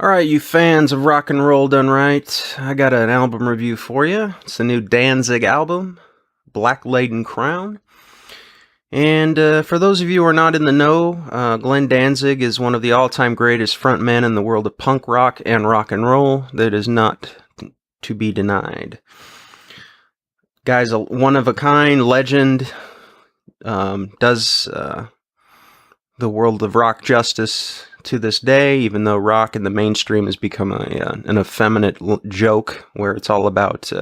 All right, you fans of rock and roll done right. I got an album review for you. It's the new Danzig album, Black Laden Crown. And for those of you who are not in the know, Glenn Danzig is one of the all-time greatest frontmen in the world of punk rock and rock and roll. That is not to be denied. Guy's a one-of-a-kind legend. Does the world of rock justice to this day, even though rock in the mainstream has become an effeminate joke where it's all about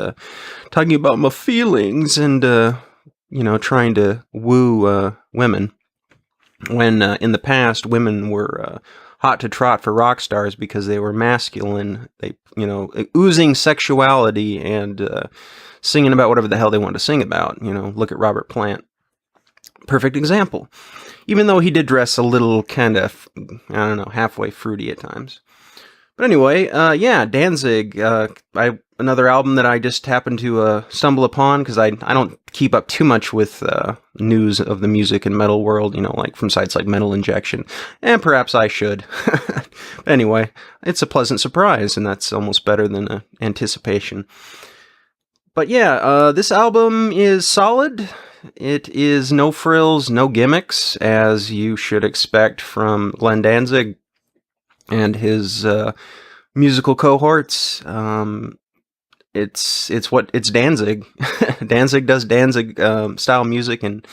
talking about my feelings and trying to woo women, when in the past women were hot to trot for rock stars because they were masculine, they oozing sexuality and singing about whatever the hell they wanted to sing about. Look at Robert Plant, perfect example. Even though he did dress a little kind of, halfway fruity at times. But anyway, Danzig, another album that I just happened to stumble upon because I don't keep up too much with news of the music and metal world, like from sites like Metal Injection, and perhaps I should. But anyway, it's a pleasant surprise, and that's almost better than anticipation. But yeah, this album is solid. It is no frills, no gimmicks, as you should expect from Glenn Danzig and his musical cohorts. It's Danzig. Danzig does Danzig style music, and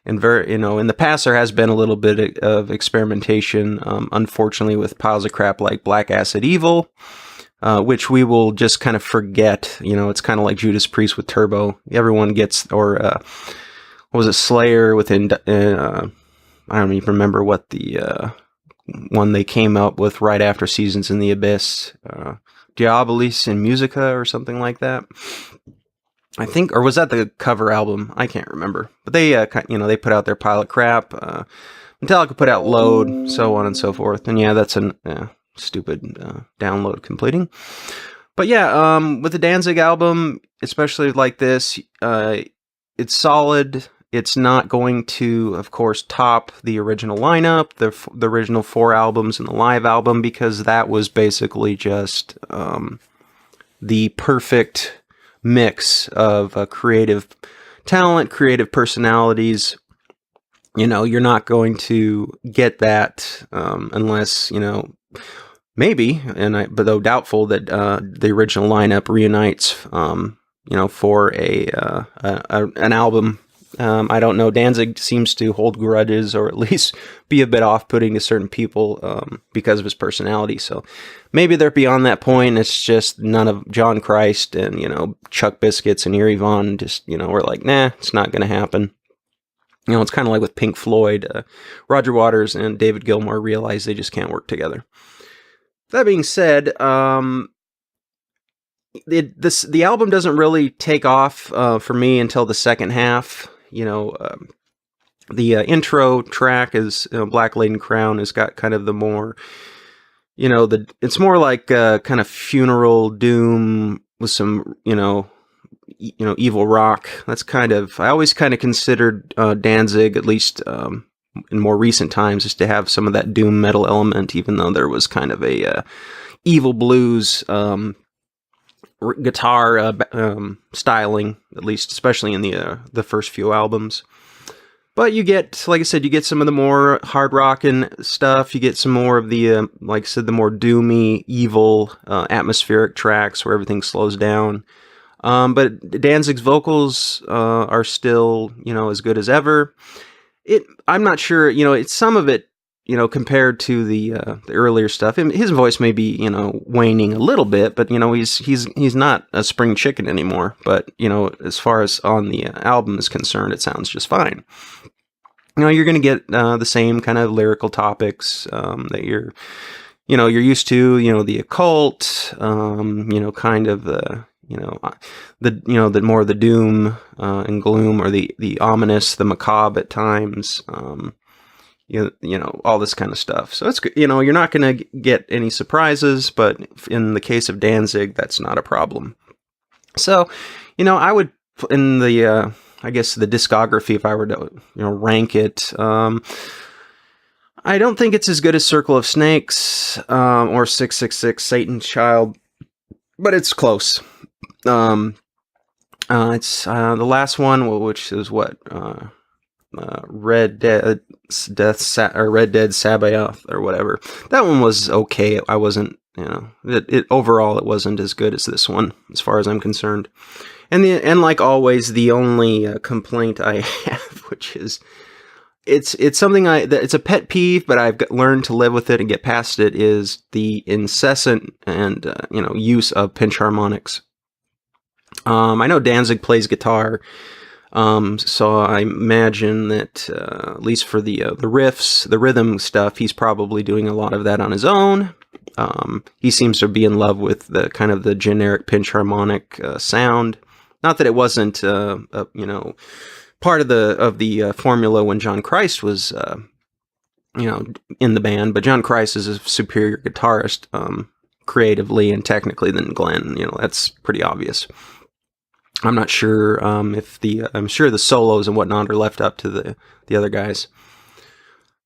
very in the past there has been a little bit of experimentation, unfortunately, with piles of crap like Black Acid Evil. Which we will just kind of forget. It's kind of like Judas Priest with Turbo. Everyone gets, or what was it, Slayer within, I don't even remember what the one they came up with right after Seasons in the Abyss, Diabolis in Musica or something like that. I think, or was that the cover album? I can't remember. But they, they put out their pile of crap. Metallica put out Load, so on and so forth. And yeah, that's an stupid download completing. But yeah, with the Danzig album, especially like this, it's solid. It's not going to, of course, top the original lineup, the original 4 albums and the live album, because that was basically just the perfect mix of creative talent, creative personalities. You're not going to get that unless, maybe, but though doubtful that the original lineup reunites, for an album. I don't know. Danzig seems to hold grudges, or at least be a bit off-putting to certain people because of his personality. So maybe they're beyond that point. It's just none of John Christ and Chuck Biscuits and Eerie Von just we're like, nah, it's not going to happen. It's kind of like with Pink Floyd. Roger Waters and David Gilmour realized they just can't work together. That being said, the album doesn't really take off for me until the second half. The intro track is Black Laden Crown has got kind of the more, it's more like kind of funeral doom with some, evil rock. That's kind of, I always kind of considered Danzig, at least in more recent times, is to have some of that doom metal element, even though there was kind of a evil blues guitar styling, at least, especially in the first few albums. But you get, like I said, you get some of the more hard rockin' stuff. You get some more of the, like I said, the more doomy, evil, atmospheric tracks where everything slows down. But Danzig's vocals are still, as good as ever. I'm not sure, it's some of it, compared to the earlier stuff. His voice may be, waning a little bit, but he's not a spring chicken anymore. But as far as on the album is concerned, it sounds just fine. You're going to get the same kind of lyrical topics that you're used to. The occult, kind of the more of the doom and gloom, or the ominous, the macabre at times. All this kind of stuff. So it's, you're not going to get any surprises, but in the case of Danzig, that's not a problem. So, I would, in the, I guess the discography, if I were to, rank it, I don't think it's as good as Circle of Snakes or 666 Satan's Child, but it's close. It's the last one, which is what Red Dead Red Dead Sabaoth or whatever. That one was okay. I wasn't, it overall it wasn't as good as this one, as far as I'm concerned. And like always, the only complaint I have, which is it's something it's a pet peeve, but I've learned to live with it and get past it, is the incessant and use of pinch harmonics. I know Danzig plays guitar, so I imagine that at least for the riffs, the rhythm stuff, he's probably doing a lot of that on his own. He seems to be in love with the kind of the generic pinch harmonic sound. Not that it wasn't, part of the formula when John Christ was, in the band. But John Christ is a superior guitarist, creatively and technically than Glenn. That's pretty obvious. I'm not sure I'm sure the solos and whatnot are left up to the other guys.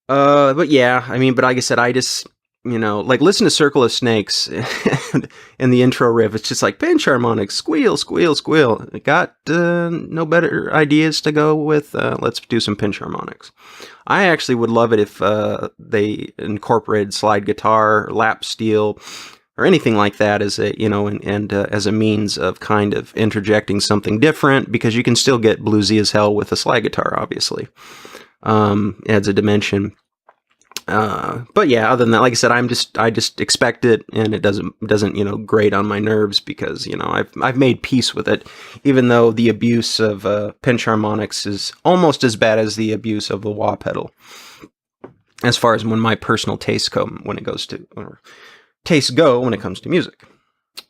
But yeah, but like I said, I just, like listen to Circle of Snakes and the intro riff. It's just like pinch harmonics, squeal, squeal, squeal. Got no better ideas to go with. Let's do some pinch harmonics. I actually would love it if they incorporated slide guitar, lap steel, or anything like that as a, as a means of kind of interjecting something different, because you can still get bluesy as hell with a slide guitar, obviously. Adds a dimension. But yeah, other than that, like I said, I just expect it, and it doesn't grate on my nerves, because, I've made peace with it, even though the abuse of pinch harmonics is almost as bad as the abuse of the wah pedal, as far as when my personal tastes go when it comes to music.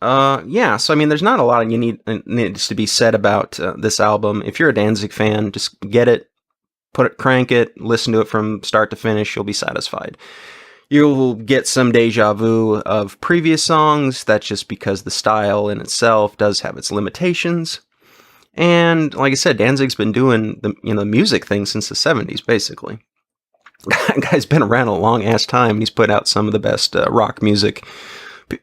Yeah, so there's not a lot needs to be said about this album. If you're a Danzig fan, just get it, crank it, listen to it from start to finish. You'll be satisfied. You'll get some deja vu of previous songs. That's just because the style in itself does have its limitations. And like I said, Danzig's been doing the music thing since the 70s, basically. That guy's been around a long ass time, and he's put out some of the best rock music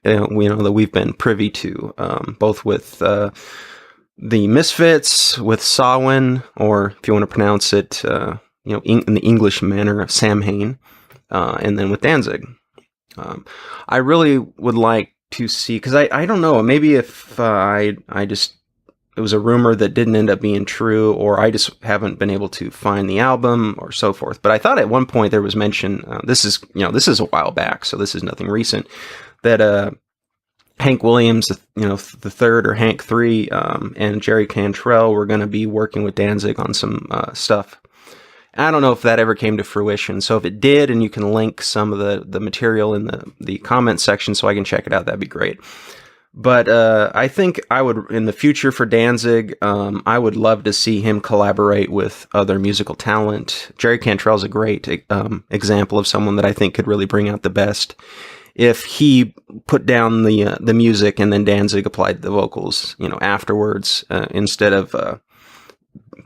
that we've been privy to, both with the Misfits, with Samhain, or if you want to pronounce it, in the English manner, Samhain, and then with Danzig. I really would like to see, because I don't know, maybe if it was a rumor that didn't end up being true, or I just haven't been able to find the album, or so forth. But I thought at one point there was mention, this is a while back, so this is nothing recent, that Hank Williams, the third, or Hank 3, and Jerry Cantrell were going to be working with Danzig on some stuff. I don't know if that ever came to fruition, so if it did, and you can link some of the material in the comment section so I can check it out, that'd be great. But I think I would, in the future for Danzig, I would love to see him collaborate with other musical talent. Jerry Cantrell's a great example of someone that I think could really bring out the best. If he put down the music and then Danzig applied the vocals, afterwards, instead of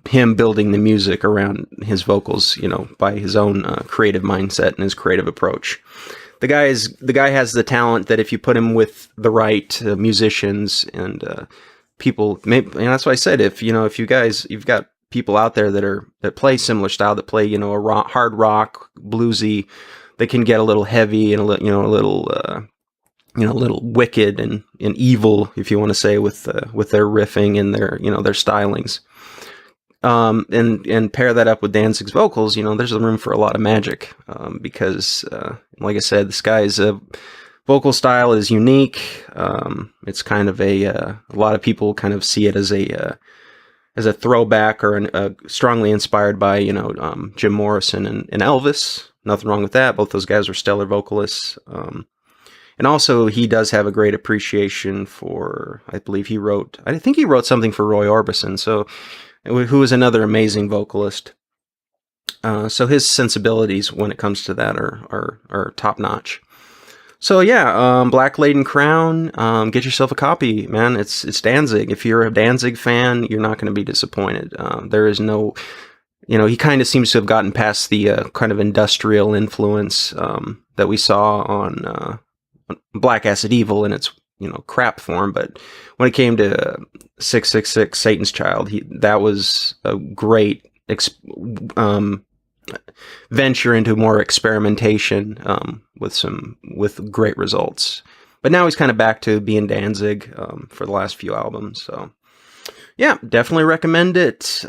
him building the music around his vocals, by his own creative mindset and his creative approach. The guy has the talent that if you put him with the right musicians and people, maybe, and that's why I said, if you've got people out there that play similar style, that play hard rock, bluesy, they can get a little heavy and a little wicked and evil, if you want to say, with their riffing and their their stylings. And pair that up with Danzig's vocals, there's a room for a lot of magic, because, like I said, this guy's vocal style is unique. It's kind of a lot of people kind of see it as a throwback, or strongly inspired by, Jim Morrison and Elvis. Nothing wrong with that. Both those guys were stellar vocalists. And also, he does have a great appreciation for, I think he wrote something for Roy Orbison, who is another amazing vocalist. So his sensibilities when it comes to that are top notch. So yeah, Black Laden Crown, get yourself a copy, man. It's Danzig. If you're a Danzig fan, you're not going to be disappointed. he kind of seems to have gotten past the kind of industrial influence that we saw on Black Acid Evil in its crap form. But when it came to 666 Satan's Child, that was a great venture into more experimentation with great results. But now he's kind of back to being Danzig for the last few albums. So yeah, definitely recommend it.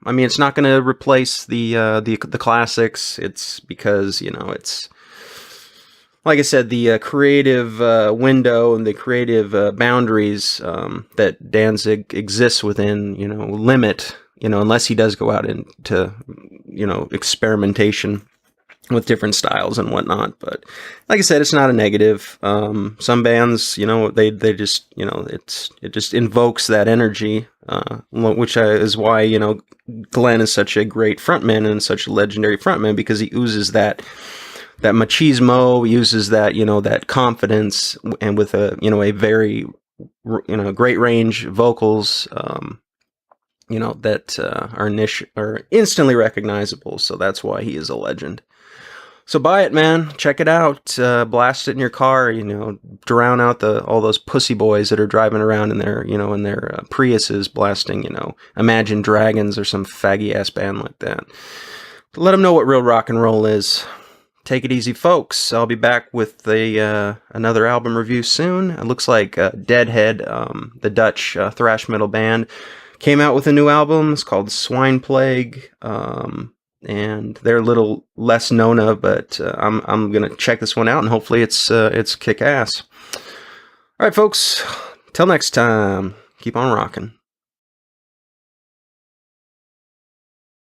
I mean, it's not going to replace the classics. It's because it's, like I said, the creative window and the creative boundaries that Danzig exists within, limit, unless he does go out into, experimentation with different styles and whatnot. But like I said, it's not a negative. Some bands, they just, it just invokes that energy, which is why, Glenn is such a great frontman and such a legendary frontman, because he oozes that machismo, uses that, that confidence, and with a very, great range vocals, that are instantly recognizable. So that's why he is a legend. So buy it, man. Check it out. Blast it in your car. Drown out all those pussy boys that are driving around in their Priuses, blasting Imagine Dragons or some faggy ass band like that. Let them know what real rock and roll is. Take it easy, folks. I'll be back with another album review soon. It looks like Deadhead, the Dutch thrash metal band, came out with a new album. It's called Swine Plague. And they're a little less known of, but I'm gonna check this one out, and hopefully it's kick ass. All right, folks. Till next time, keep on rocking.